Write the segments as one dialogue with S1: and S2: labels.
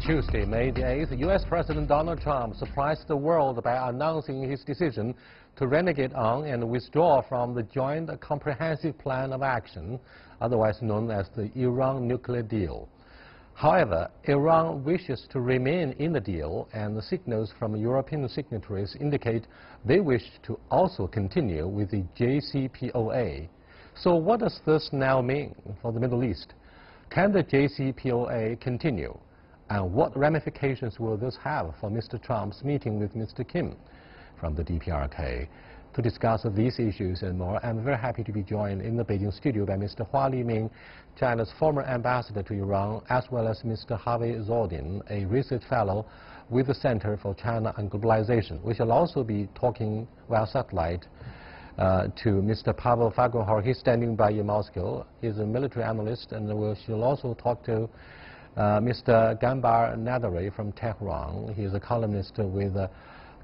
S1: Tuesday, May the 8th, U.S. President Donald Trump surprised the world by announcing his decision to renege on and withdraw from the Joint Comprehensive Plan of Action, otherwise known as the Iran nuclear deal. However, Iran wishes to remain in the deal, and the signals from European signatories indicate they wish to also continue with the JCPOA. So what does this now mean for the Middle East? Can the JCPOA continue? And what ramifications will this have for Mr. Trump's meeting with Mr. Kim from the DPRK? To discuss these issues and more, I'm very happy to be joined in the Beijing studio by Mr. Hua Liming, China's former ambassador to Iran, as well as Mr. Harvey Zordin, a research fellow with the Center for China and Globalization. We shall also be talking via satellite to Mr. Pavel Fagohor. He's standing by in Moscow. He's a military analyst, and we shall also talk to Mr. Gambar Nadari from Tehran. He's a columnist with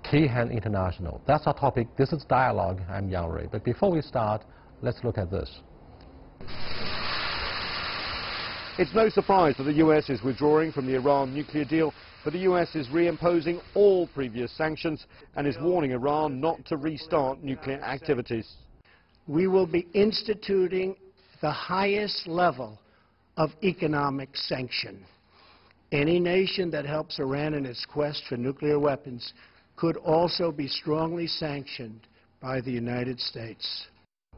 S1: Kayhan International. That's our topic. This is Dialogue. I'm Yang Rui. But before we start, let's look at this.
S2: It's no surprise that the U.S. is withdrawing from the Iran nuclear deal, but the U.S. is reimposing all previous sanctions and is warning Iran not to restart nuclear activities.
S3: We will be instituting the highest level of economic sanction. Any nation that helps Iran in its quest for nuclear weapons could also be strongly sanctioned by the United States.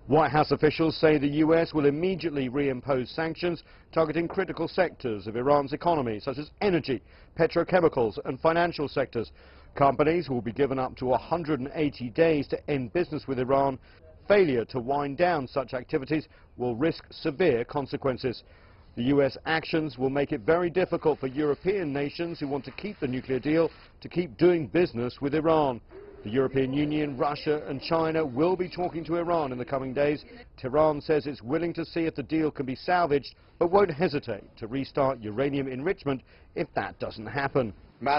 S2: White House officials say the U.S. will immediately reimpose sanctions targeting critical sectors of Iran's economy, such as energy, petrochemicals and financial sectors. Companies will be given up to 180 days to end business with Iran. Failure to wind down such activities will risk severe consequences. The U.S. actions will make it very difficult for European nations who want to keep the nuclear deal to keep doing business with Iran. The European Union, Russia and China will be talking to Iran in the coming days. Tehran says it's willing to see if the deal can be salvaged, but won't hesitate to restart uranium enrichment if that doesn't happen.
S4: I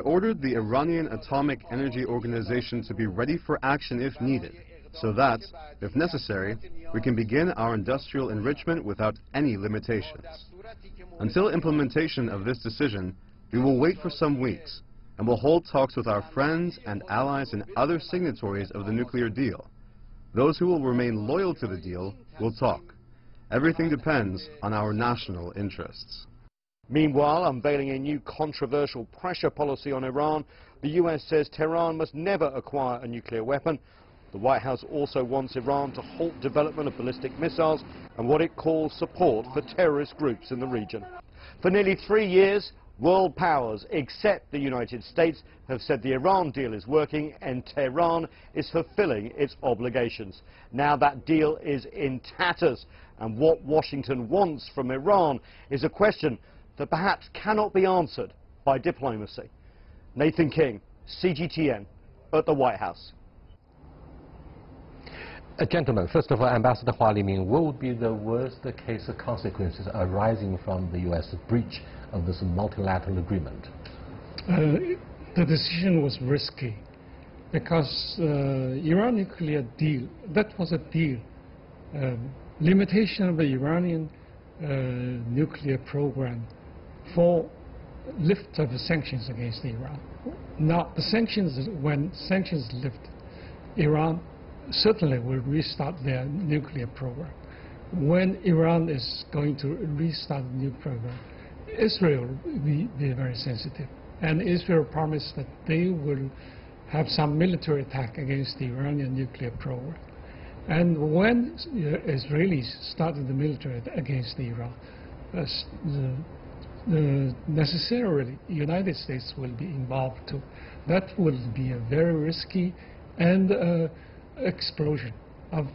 S5: ordered the Iranian Atomic Energy Organization to be ready for action if needed, so that, if necessary, we can begin our industrial enrichment without any limitations. Until implementation of this decision, we will wait for some weeks, and will hold talks with our friends and allies and other signatories of the nuclear deal. Those who will remain loyal to the deal will talk. Everything depends on our national interests.
S2: Meanwhile, unveiling a new controversial pressure policy on Iran, the U.S. says Tehran must never acquire a nuclear weapon. The White House also wants Iran to halt development of ballistic missiles and what it calls support for terrorist groups in the region. For nearly 3 years, world powers, except the United States, have said the Iran deal is working and Tehran is fulfilling its obligations. Now that deal is in tatters, and what Washington wants from Iran is a question that perhaps cannot be answered by diplomacy. Nathan King, CGTN, at the White House.
S1: Gentlemen, first of all, Ambassador Hua Liming, what would be the worst case consequences arising from the U.S. breach of this multilateral agreement?
S6: The decision was risky because Iran nuclear deal, that was a deal. Limitation of the Iranian nuclear program for lift of the sanctions against Iran. Now, the sanctions, when sanctions lift, Iran certainly will restart their nuclear program. When Iran is going to restart the nuclear program, Israel will be very sensitive. And Israel promised that they will have some military attack against the Iranian nuclear program. And when Israelis started the military against Iran, necessarily the United States will be involved too. That will be a very risky and explosion of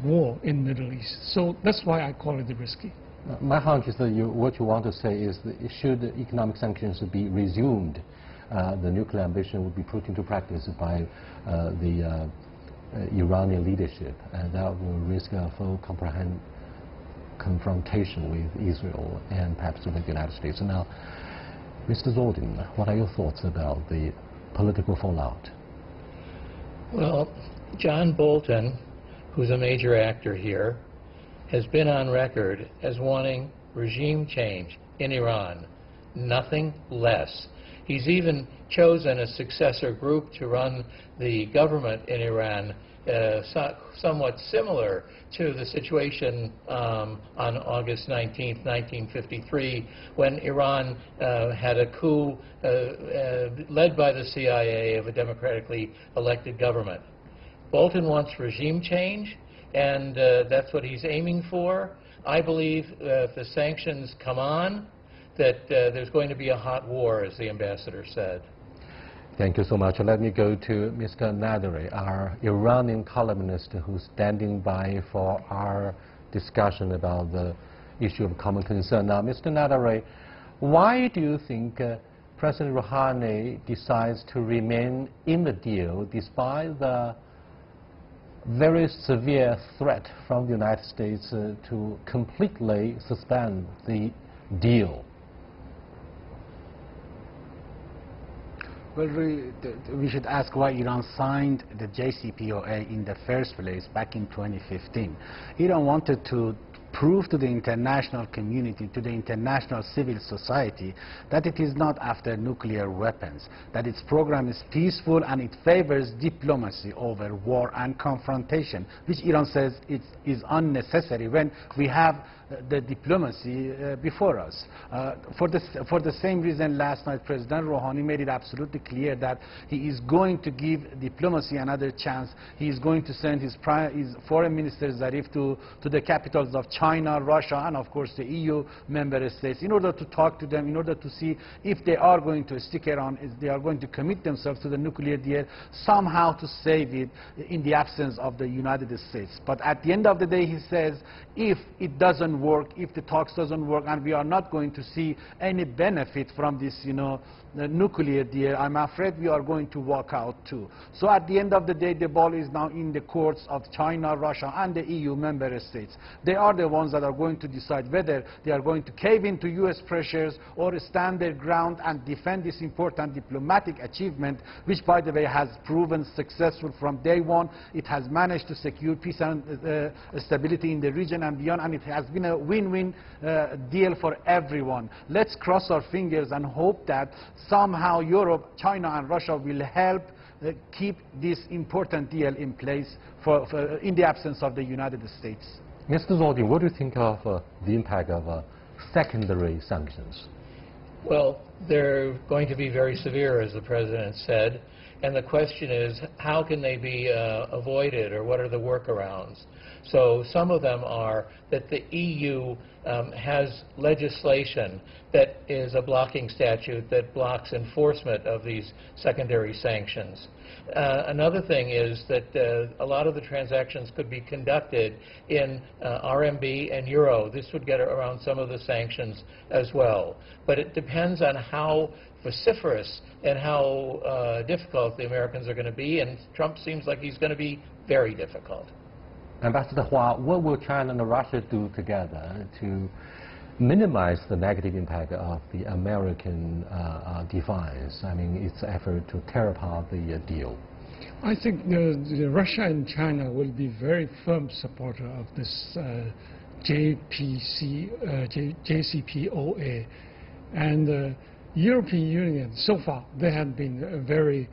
S6: war in the Middle East. So that's why I call it risky.
S1: My hunch is that what you want to say is that should economic sanctions be resumed, the nuclear ambition would be put into practice by the Iranian leadership, and that will risk a full confrontation with Israel and perhaps with the United States. So now, Mr. Zordin, what are your thoughts about the political fallout?
S7: Well, John Bolton, who's a major actor here, has been on record as wanting regime change in Iran, nothing less. He's even chosen a successor group to run the government in Iran, somewhat similar to the situation on August 19th, 1953, when Iran had a coup led by the CIA of a democratically elected government. Bolton wants regime change, and that's what he's aiming for. I believe if the sanctions come on, that there's going to be a hot war, as the ambassador said.
S1: Thank you so much. Let me go to Mr. Nadary, our Iranian columnist who's standing by for our discussion about the issue of common concern. Now, Mr. Nadary, why do you think President Rouhani decides to remain in the deal despite the very severe threat from the United States to completely suspend the deal?
S4: Well, we should ask why Iran signed the JCPOA in the first place back in 2015. Iran wanted to prove to the international community, to the international civil society, that it is not after nuclear weapons, that its program is peaceful and it favors diplomacy over war and confrontation, which Iran says it is unnecessary when we have the diplomacy before us. For the same reason, last night President Rouhani made it absolutely clear that he is going to give diplomacy another chance. He is going to send his foreign minister Zarif to the capitals of China, Russia, and of course the EU member states in order to talk to them, in order to see if they are going to stick around, if they are going to commit themselves to the nuclear deal, somehow to save it in the absence of the United States. But at the end of the day, he says, if it doesn't work, if the talks doesn't work, and we are not going to see any benefit from this, the nuclear deal, I'm afraid we are going to walk out too. So at the end of the day, the ball is now in the courts of China, Russia, and the EU member states. They are the ones that are going to decide whether they are going to cave into US pressures or stand their ground and defend this important diplomatic achievement, which, by the way, has proven successful from day one. It has managed to secure peace and stability in the region and beyond, and it has been a win-win deal for everyone. Let's cross our fingers and hope that somehow Europe, China, and Russia will help keep this important deal in place in the absence of the United States.
S1: Mr. Zoltin, what do you think of the impact of secondary sanctions?
S7: Well, they're going to be very severe, as the President said, and the question is, how can they be avoided, or what are the workarounds? So some of them are that the EU has legislation that is a blocking statute that blocks enforcement of these secondary sanctions. Another thing is that a lot of the transactions could be conducted in RMB and euro. This would get around some of the sanctions as well. But it depends on how vociferous and how difficult the Americans are going to be, and Trump seems like he's going to be very difficult.
S1: Ambassador Hua, what will China and Russia do together to minimize the negative impact of the American defiance, I mean, its effort to tear apart the deal?
S6: I think Russia and China will be very firm supporter of this JCPOA, and the European Union, so far, they have been very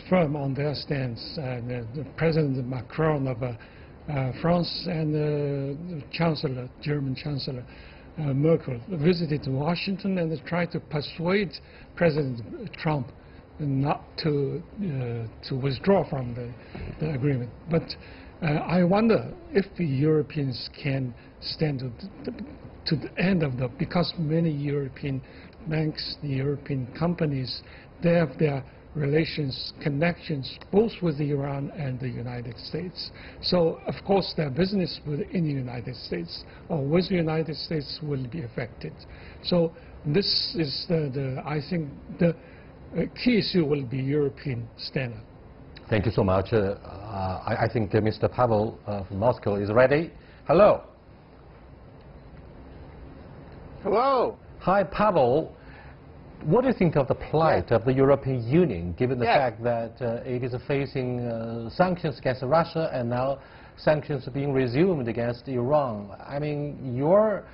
S6: firm on their stance. The President Macron of France and the Chancellor, German Chancellor Merkel visited Washington and tried to persuade President Trump not to withdraw from the agreement. But I wonder if the Europeans can stand to the end of because many European banks, the European companies, they have their relations, connections, both with Iran and the United States. So, of course, their business within the United States or with the United States will be affected. So this is I think the key issue will be European standard.
S1: Thank you so much. I think Mr. Pavel from Moscow is ready. Hello.
S8: Hello.
S1: Hi, Pavel. What do you think of the plight of the European Union, given the fact that it is facing sanctions against Russia and now sanctions are being resumed against Iran? I mean, your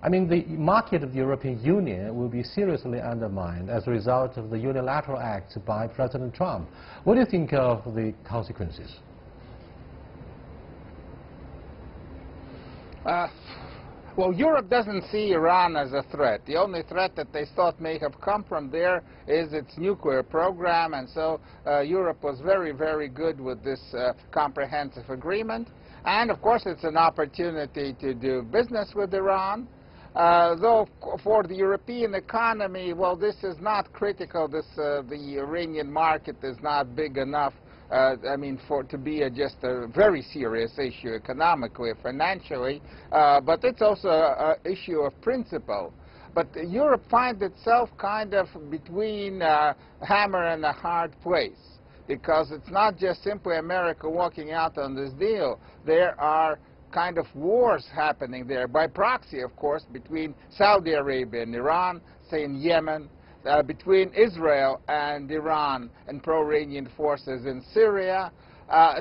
S1: I mean, the market of the European Union will be seriously undermined as a result of the unilateral acts by President Trump. What do you think of the consequences?
S8: Well, Europe doesn't see Iran as a threat. The only threat that they thought may have come from there is its nuclear program, and so Europe was very, very good with this comprehensive agreement. And, of course, it's an opportunity to do business with Iran. Though for the European economy, well, this is not critical. The Iranian market is not big enough, I mean, to be just a very serious issue economically, financially, but it's also an issue of principle. But Europe finds itself kind of between a hammer and a hard place, because it's not just simply America walking out on this deal. There are kind of wars happening there, by proxy, of course, between Saudi Arabia and Iran, say in Yemen, between Israel and Iran and pro-Iranian forces in Syria.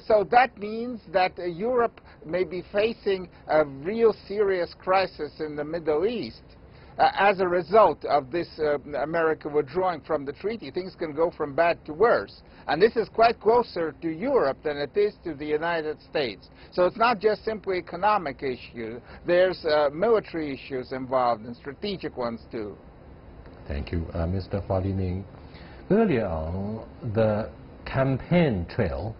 S8: So that means that Europe may be facing a real serious crisis in the Middle East. As a result of this America withdrawing from the treaty, things can go from bad to worse. And this is quite closer to Europe than it is to the United States. So it's not just simply economic issues. There's military issues involved, and strategic ones too.
S1: Thank you, Mr. Hua Liming. Earlier on the campaign trail,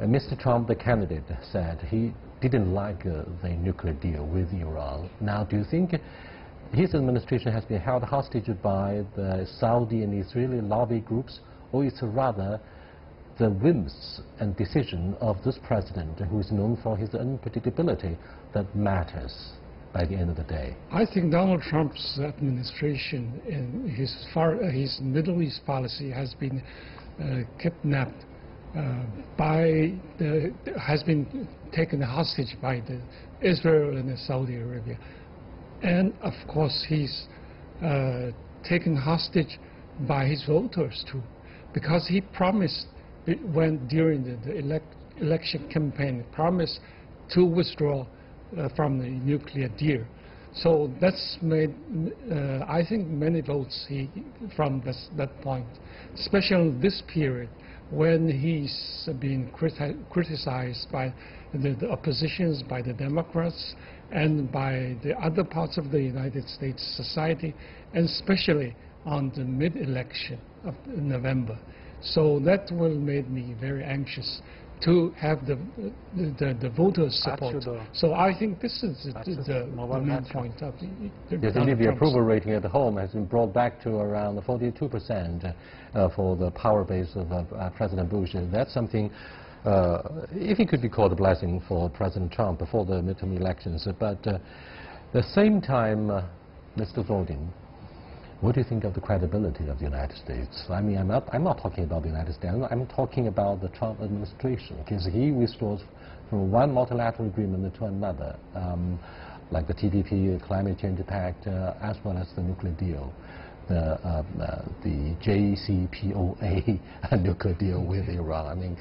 S1: Mr. Trump, the candidate, said he didn't like the nuclear deal with Iran. Now, do you think his administration has been held hostage by the Saudi and Israeli lobby groups, or it's rather the whims and decision of this president, who is known for his unpredictability, that matters by the end of the day?
S6: I think Donald Trump's administration in his Middle East policy has been kidnapped has been taken hostage by Israel and Saudi Arabia. And of course, he's taken hostage by his voters too, because he promised, during the election campaign, promised to withdraw from the nuclear deal. So that's made, I think, many votes from that point, especially this period when he's been criticized by the oppositions, by the Democrats, and by the other parts of the United States society, and especially on the mid-election of November. So that will make me very anxious to have the voters' support. So I think this is the main point of
S1: yes, indeed, the approval rating at home has been brought back to around 42% for the power base of President Bush. And that's something, if it could be called a blessing for President Trump before the midterm elections. But at the same time, Mr. Zodin, what do you think of the credibility of the United States? I mean, I'm not talking about the United States. I'm talking about the Trump administration, because he withdraws from one multilateral agreement to another, like the TPP, Climate Change Pact, as well as the nuclear deal, the JCPOA nuclear deal with Iran. I mean,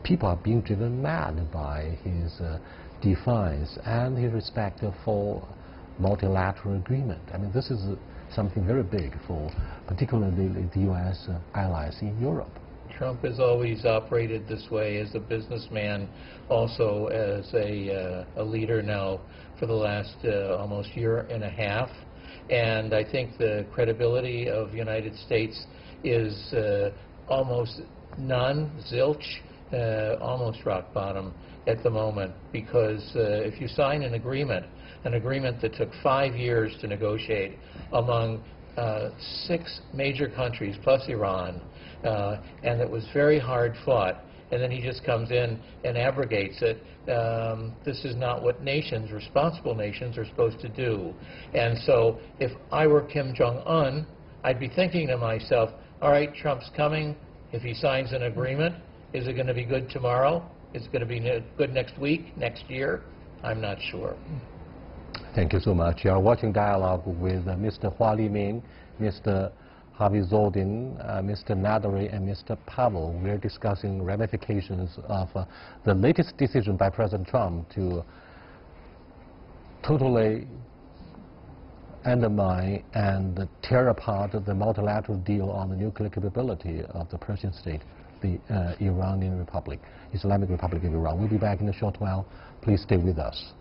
S1: people are being driven mad by his defiance and his respect for multilateral agreement. I mean, this is something very big for particularly the U.S. allies in Europe.
S7: Trump has always operated this way as a businessman, also as a leader now for the last almost year and a half. And I think the credibility of the United States is almost none, zilch, almost rock bottom at the moment, because if you sign an agreement that took 5 years to negotiate among 6 major countries plus Iran, and it was very hard fought, and then he just comes in and abrogates it. This is not what nations, responsible nations, are supposed to do. And so if I were Kim Jong Un, I'd be thinking to myself, all right, Trump's coming. If he signs an agreement, is it going to be good tomorrow? Is it going to be good next week, next year? I'm not sure.
S1: Thank you so much. You are watching Dialogue with Mr. Hua Liming, Mr. Harvey Zodin, Mr. Nadary, and Mr. Pavel. We're discussing ramifications of the latest decision by President Trump to totally undermine and tear apart the multilateral deal on the nuclear capability of the Persian state, the Iranian Republic, Islamic Republic of Iran. We'll be back in a short while. Please stay with us.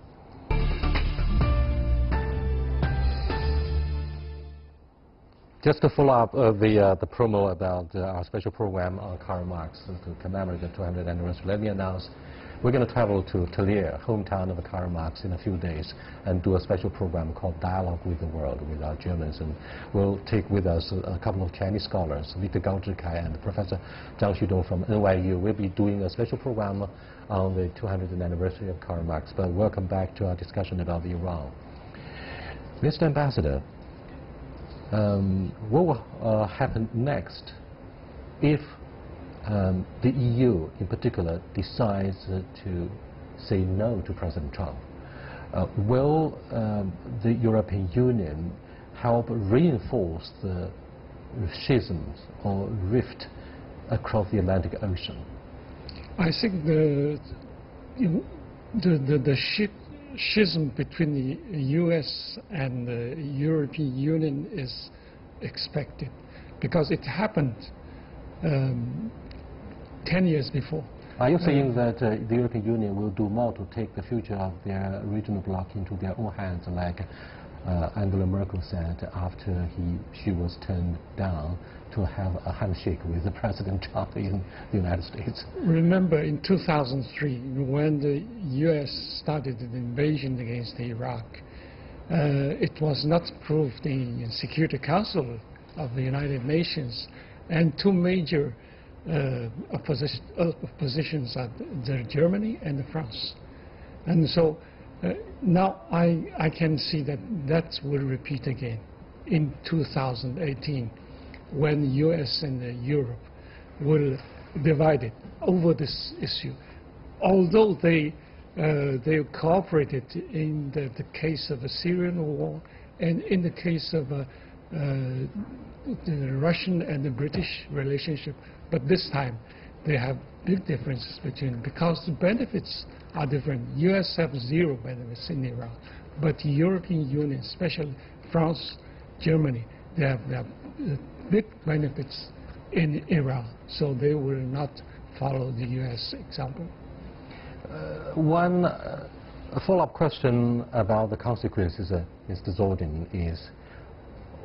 S1: Just to follow up the promo about our special program on Karl Marx to commemorate the 200th anniversary, let me announce we're going to travel to Trier, hometown of Karl Marx, in a few days and do a special program called Dialogue with the World with our Germans. And we'll take with us a couple of Chinese scholars, Victor Gao Zhikai and Professor Zhang Xudong from NYU. We'll be doing a special program on the 200th anniversary of Karl Marx. But welcome back to our discussion about Iran. Mr. Ambassador, what will happen next if the EU, in particular, decides to say no to President Trump? Will the European Union help reinforce the schisms or rift across the Atlantic Ocean?
S6: I think the schism between the U.S. and the European Union is expected because it happened 10 years before.
S1: Are you saying that the European Union will do more to take the future of their regional bloc into their own hands, like Angela Merkel said after she was turned down to have a handshake with President Trump in the United States?
S6: Remember in 2003, when the U.S. started the invasion against Iraq, it was not approved in the Security Council of the United Nations, and two major oppositions are Germany and France. And so now I can see that will repeat again in 2018 when US and Europe will divide it over this issue. Although they cooperated in the case of the Syrian war and in the case of the Russian and the British relationship, but this time they have big differences between, because the benefits are different. US have zero benefits in Iran, but the European Union, especially France, Germany, they have big benefits in Iran, so they will not follow the US example.
S1: One follow-up question about the consequences, Mr. Zordin, is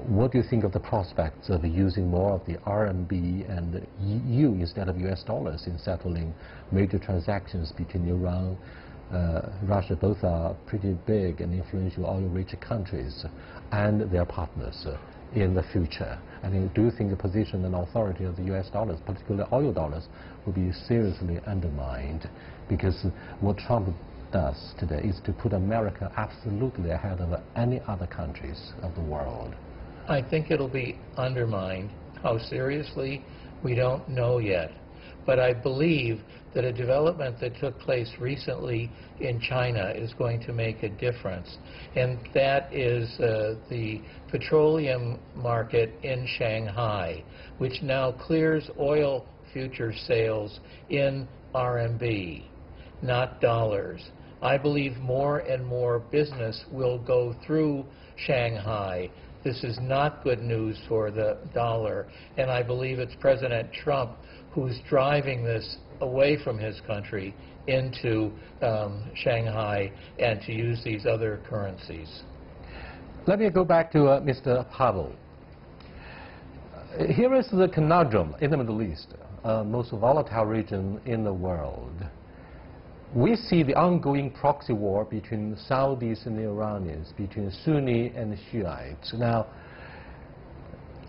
S1: what do you think of the prospects of using more of the RMB and EU instead of US dollars in settling major transactions between Iran, Russia? Both are pretty big and influential oil-rich countries and their partners in the future. I mean, do you think the position and authority of the US dollars, particularly oil dollars, will be seriously undermined? Because what Trump does today is to put America absolutely ahead of any other countries of the world.
S7: I think it'll be undermined. How seriously, we don't know yet. But I believe that a development that took place recently in China is going to make a difference. And that is the petroleum market in Shanghai, which now clears oil future sales in RMB, not dollars. I believe more and more business will go through Shanghai. This is not good news for the dollar, and I believe it's President Trump who's driving this away from his country into Shanghai and to use these other currencies.
S1: Let me go back to Mr. Pavel. Here is the conundrum in the Middle East, most volatile region in the world. We see the ongoing proxy war between Saudis and the Iranians, between Sunni and Shiites. Now,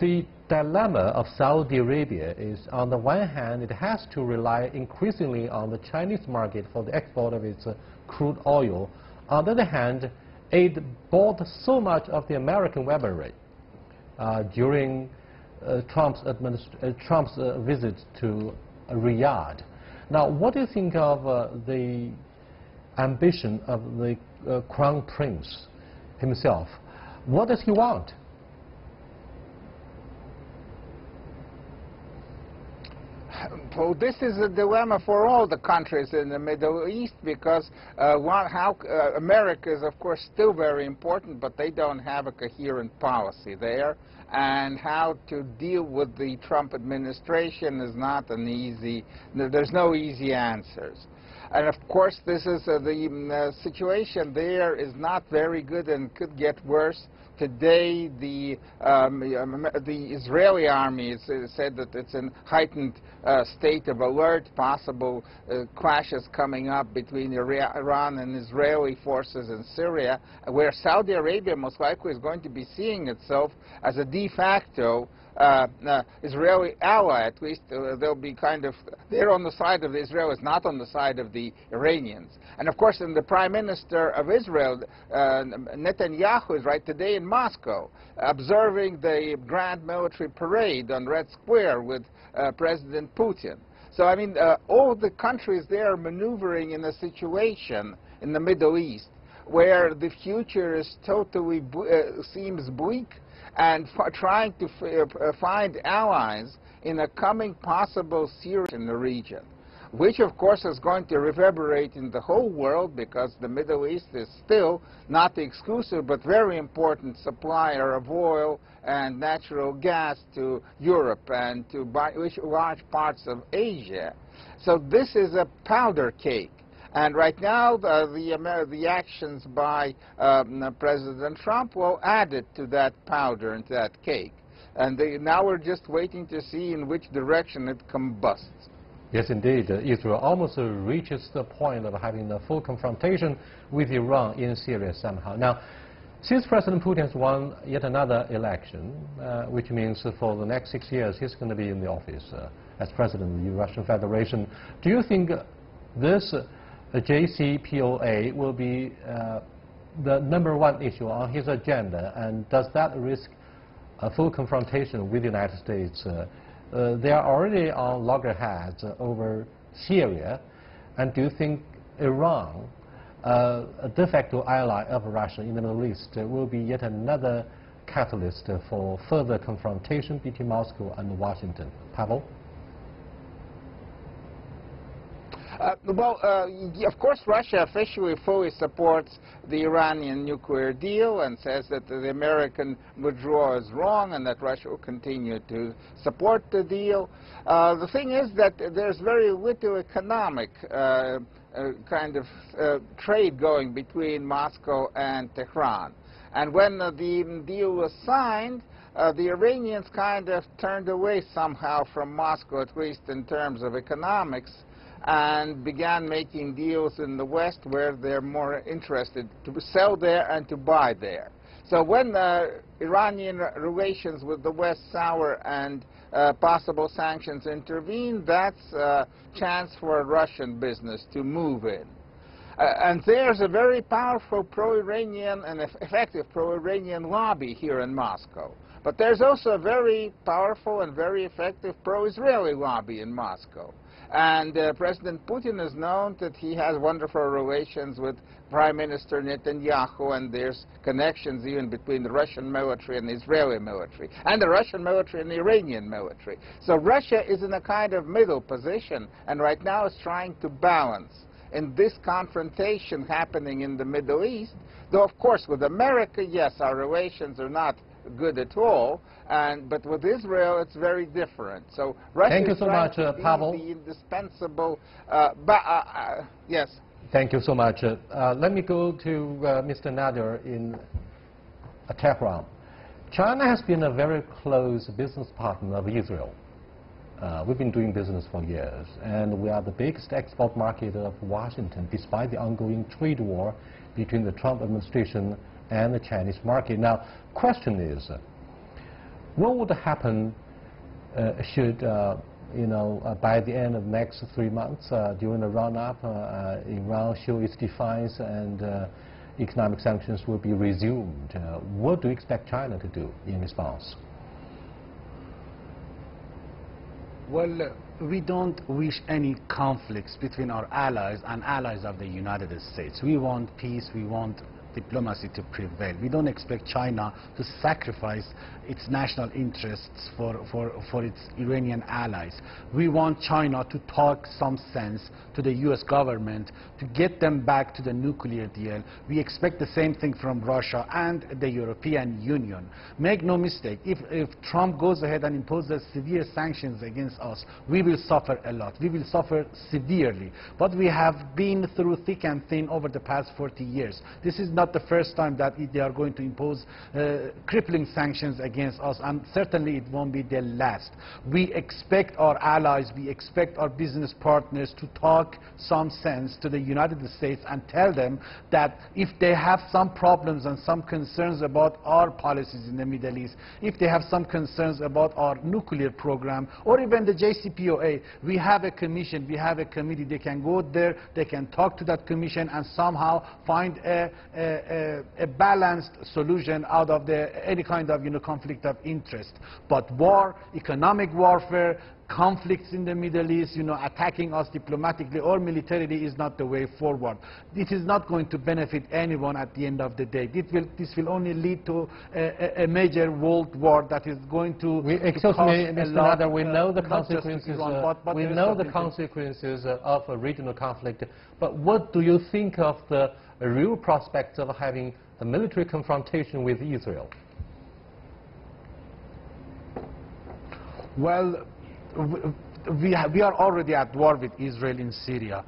S1: the dilemma of Saudi Arabia is, on the one hand, it has to rely increasingly on the Chinese market for the export of its crude oil. On the other hand, it bought so much of the American weaponry during Trump's visit to Riyadh. Now, what do you think of the ambition of the Crown Prince himself? What does he want?
S8: Well, this is a dilemma for all the countries in the Middle East because America is, of course, still very important, but they don't have a coherent policy there. And how to deal with the Trump administration is not an easy, there's no easy answers. And of course, this is the situation there is not very good and could get worse. Today, the Israeli army said that it's in heightened state of alert, possible clashes coming up between Iran and Israeli forces in Syria, where Saudi Arabia most likely is going to be seeing itself as a de facto Israeli ally. At least they'll be they're on the side of the Israelis, not on the side of the Iranians. And of course, the Prime Minister of Israel, Netanyahu, is right today in Moscow, observing the grand military parade on Red Square with President Putin. So, I mean, all the countries there are maneuvering in a situation in the Middle East where the future is totally seems bleak, and trying to find allies in a coming possible Syria in the region, which of course is going to reverberate in the whole world because the Middle East is still not the exclusive but very important supplier of oil and natural gas to Europe and to large parts of Asia. So this is a powder cake. And right now, the actions by President Trump will add it to that powder and to that cake. And now we're just waiting to see in which direction it combusts.
S1: Yes, indeed. Israel almost reaches the point of having a full confrontation with Iran in Syria somehow. Now, since President Putin has won yet another election, which means for the next 6 years he's going to be in the office as president of the Russian Federation, do you think this JCPOA will be the #1 issue on his agenda, and does that risk a full confrontation with the United States? They are already on loggerheads over Syria, and do you think Iran, a de facto ally of Russia in the Middle East, will be yet another catalyst for further confrontation between Moscow and Washington? Pavel?
S8: Of course, Russia officially fully supports the Iranian nuclear deal and says that the American withdrawal is wrong and that Russia will continue to support the deal. The thing is that there's very little economic trade going between Moscow and Tehran. And when the deal was signed, the Iranians kind of turned away somehow from Moscow, at least in terms of economics, and began making deals in the West where they're more interested to sell there and to buy there. So when Iranian relations with the West sour and possible sanctions intervene, that's a chance for Russian business to move in. And there's a very powerful pro-Iranian and effective pro-Iranian lobby here in Moscow. But there's also a very powerful and very effective pro-Israeli lobby in Moscow. And President Putin is known that he has wonderful relations with Prime Minister Netanyahu, and there's connections even between the Russian military and the Israeli military, and the Russian military and the Iranian military. So Russia is in a kind of middle position, and right now is trying to balance in this confrontation happening in the Middle East. Though, of course, with America, yes, our relations are not good at all, but with Israel, it's very different. So Russia
S1: Thank you so much, Pavel.
S8: The indispensable. Yes.
S1: Thank you so much. Let me go to Mr. Nader in Tehran. China has been a very close business partner of Israel. We've been doing business for years, and we are the biggest export market of Washington, despite the ongoing trade war between the Trump administration and the Chinese market. Now, question is, what would happen should, by the end of the next 3 months, during the run-up, Iran show its defiance and economic sanctions will be resumed? What do you expect China to do in response?
S4: Well, we don't wish any conflicts between our allies and allies of the United States. We want peace, we want diplomacy to prevail. We don't expect China to sacrifice its national interests for its Iranian allies. We want China to talk some sense to the US government to get them back to the nuclear deal. We expect the same thing from Russia and the European Union. Make no mistake, if Trump goes ahead and imposes severe sanctions against us, we will suffer a lot. We will suffer severely. But we have been through thick and thin over the past 40 years. This is not the first time that they are going to impose crippling sanctions against us, and certainly it won't be the last. We expect our allies, we expect our business partners to talk some sense to the United States and tell them that if they have some problems and some concerns about our policies in the Middle East, if they have some concerns about our nuclear program, or even the JCPOA, we have a commission, we have a committee. They can go there, they can talk to that commission and somehow find a balanced solution out of any kind of conflict of interest. But war, economic warfare, conflicts in the Middle East, attacking us diplomatically or militarily is not the way forward. It is not going to benefit anyone at the end of the day. This will only lead to a major world war that is going to
S1: Excuse me, Mr. Nader, we know the consequences of a regional conflict, but what do you think of the real prospects of having a military confrontation with Israel?
S4: Well, we are already at war with Israel in Syria.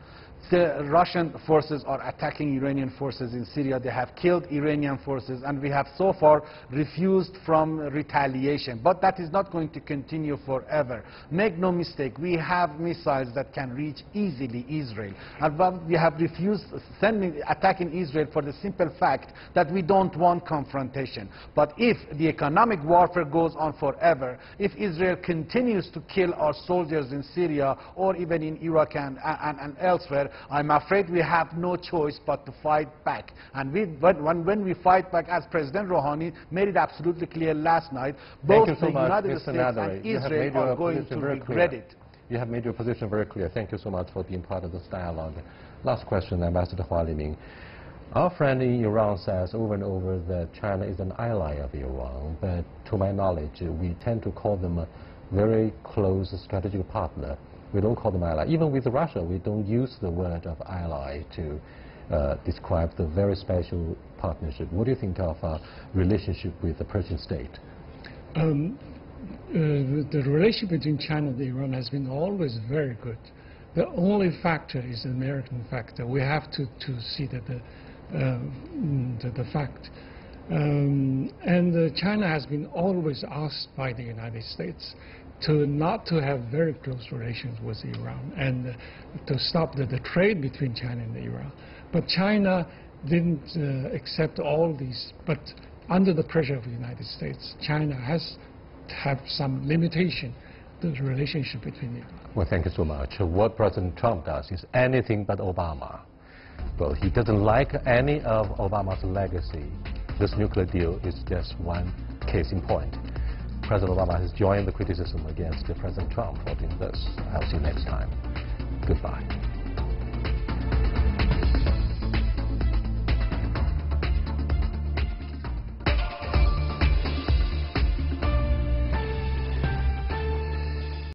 S4: The Russian forces are attacking Iranian forces in Syria. They have killed Iranian forces, and we have so far refused from retaliation. But that is not going to continue forever. Make no mistake, we have missiles that can reach easily Israel. And we have refused attacking Israel for the simple fact that we don't want confrontation. But if the economic warfare goes on forever, if Israel continues to kill our soldiers in Syria or even in Iraq and elsewhere, I'm afraid we have no choice but to fight back. And when we fight back, as President Rouhani made it absolutely clear last night, both the United States and Israel are going to regret it.
S1: You have made your position very clear. Thank you so much for being part of this dialogue. Last question, Ambassador Hua Liming. Our friend in Iran says over and over that China is an ally of Iran, but to my knowledge, we tend to call them a very close strategic partner. We don't call them ally. Even with Russia, we don't use the word of ally to describe the very special partnership. What do you think of our relationship with the Persian state?
S6: The relationship between China and Iran has been always very good. The only factor is the American factor. We have to see that the fact. And China has been always asked by the United States not to have very close relations with Iran and to stop the trade between China and Iran. But China didn't accept all these. But under the pressure of the United States, China has to have some limitation to the relationship between Iran.
S1: Well, thank you so much. What President Trump does is anything but Obama. Well, he doesn't like any of Obama's legacy. This nuclear deal is just one case in point. President Obama has joined the criticism against President Trump for doing this. I'll see you next time. Goodbye.